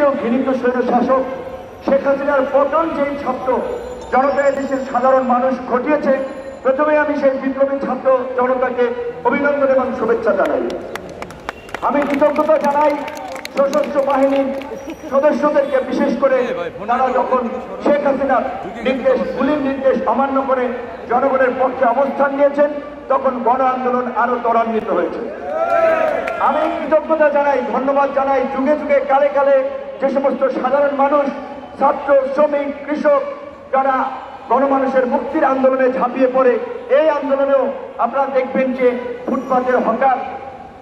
চেয়েও ঘৃণিত স্বৈরশাসক শেখ হাসিনার পতন যেই ছাত্র জনতা দেশের সাধারণ মানুষ ঘটিয়েছে, প্রথমে আমি সেই বিপ্লবী ছাত্র জনতাকে অভিনন্দন এবং শুভেচ্ছা জানাই। আমি কৃতজ্ঞতা জানাই সশস্ত্র বাহিনীর সদস্যদেরকে, বিশেষ করে তারা যখন শেখ হাসিনার নির্দেশ, গুলির নির্দেশ অমান্য করে জনগণের পক্ষে অবস্থান নিয়েছেন, তখন গণ আন্দোলন আরো ত্বরান্বিত হয়েছে। আমি কৃতজ্ঞতা জানাই, ধন্যবাদ জানাই যুগে যুগে কালে কালে যে সমস্ত সাধারণ মানুষ, ছাত্র, শ্রমিক, কৃষক, যারা গণমানুষের মুক্তির আন্দোলনে ঝাঁপিয়ে পড়ে। এই আন্দোলনেও আপনারা দেখবেন যে ফুটপাতের হকার,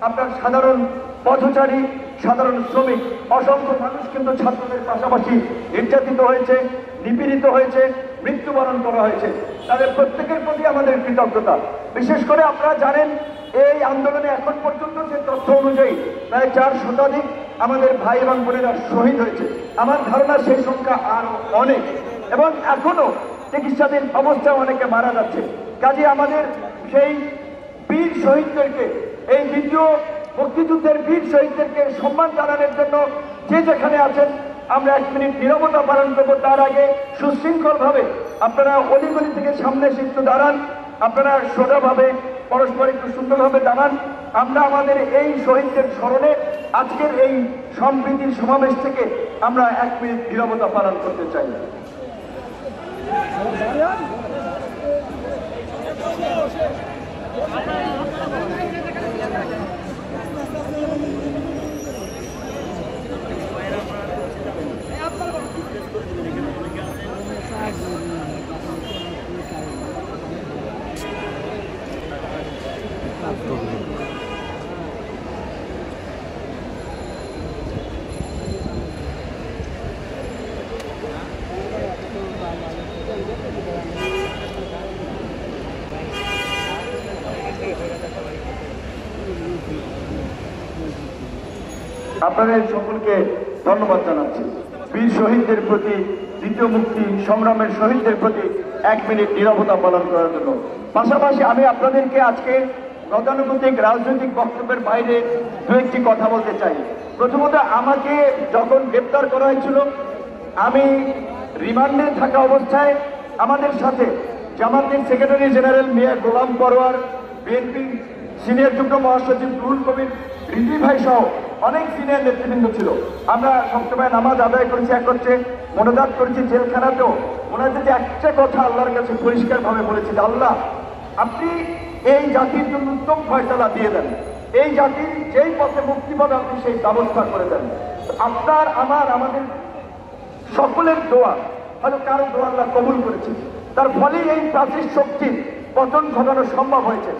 আপনার সাধারণ পথচারী, সাধারণ শ্রমিক, অসংখ্য মানুষ কিন্তু ছাত্রদের পাশাপাশি নির্যাতিত হয়েছে, নিপীড়িত হয়েছে, মৃত্যুবরণ করা হয়েছে। তাদের প্রত্যেকের প্রতি আমাদের কৃতজ্ঞতা। বিশেষ করে আপনারা জানেন এই আন্দোলনে এখন পর্যন্ত যে তথ্য অনুযায়ী প্রায় 4 শতাধিক আমাদের ভাই এবং বোনেরা শহীদ হয়েছে। আমার ধারণা সেই সংখ্যা আরো অনেক, এবং এখনো চিকিৎসাধীন অবস্থায় অনেকে মারা যাচ্ছে। কাজে আমাদের সেই বীর শহীদদেরকে, এই দ্বিতীয় মুক্তিযুদ্ধের বীর শহীদদেরকে সম্মান জানানোর জন্য যে যেখানে আছেন আমরা 1 মিনিট নীরবতা পালন করবো। তার আগে সুশৃঙ্খলভাবে আপনারা অলিগলি থেকে সামনে এসে একটু দাঁড়ান, আপনারা সোজাভাবে পরস্পর একটু সুন্দরভাবে দাঁড়ান। আমরা আমাদের এই শহীদদের স্মরণে আজকের এই সম্প্রীতির সমাবেশ থেকে আমরা 1 মিনিট নীরবতা পালন করতে চাই। আপনাদের সকলকে ধন্যবাদ জানাচ্ছি। বীর শহীদদের প্রতি, দ্বিতীয় মুক্তি সংগ্রামের শহীদদের প্রতি 1 মিনিট নীরবতা পালন করার জন্য। পাশাপাশি আমি আপনাদেরকে আজকে গতানুগতিক রাজনৈতিক বক্তব্যের বাইরে 2-1টি কথা বলতে চাই। প্রথমত, আমাকে যখন গ্রেপ্তার করা হয়েছিল, আমি রিমান্ডে থাকা অবস্থায় আমাদের সাথে জামাতের সেক্রেটারি জেনারেল মিয়া গোলাম পরোয়ার, বিএনপি সিনিয়র যুগ্ম মহাসচিব রুহুল কবির রিজভী ভাই সহ অনেক সিনিয়র নেতৃবৃন্দ ছিল। আমরা সবসময় নামাজ আদায় করেছি, একত্রে মোনাজাত করেছি। জেলখানাতেও ওনাদের যে একটা কথা আল্লাহর কাছে পরিষ্কারভাবে বলেছি, আল্লাহ আপনি এই জাতির জন্য উত্তম ফয়সালা দিয়ে দেন, এই জাতির যেই পথে মুক্তি পাবে আপনি সেই ব্যবস্থা করে দেন। আপনার, আমাদের সকলের দোয়া, হয়তো কারো দোয়া আল্লাহ কবুল করেছে, তার ফলেই এই প্রাচীর শক্তির পতন ঘটানো সম্ভব হয়েছে।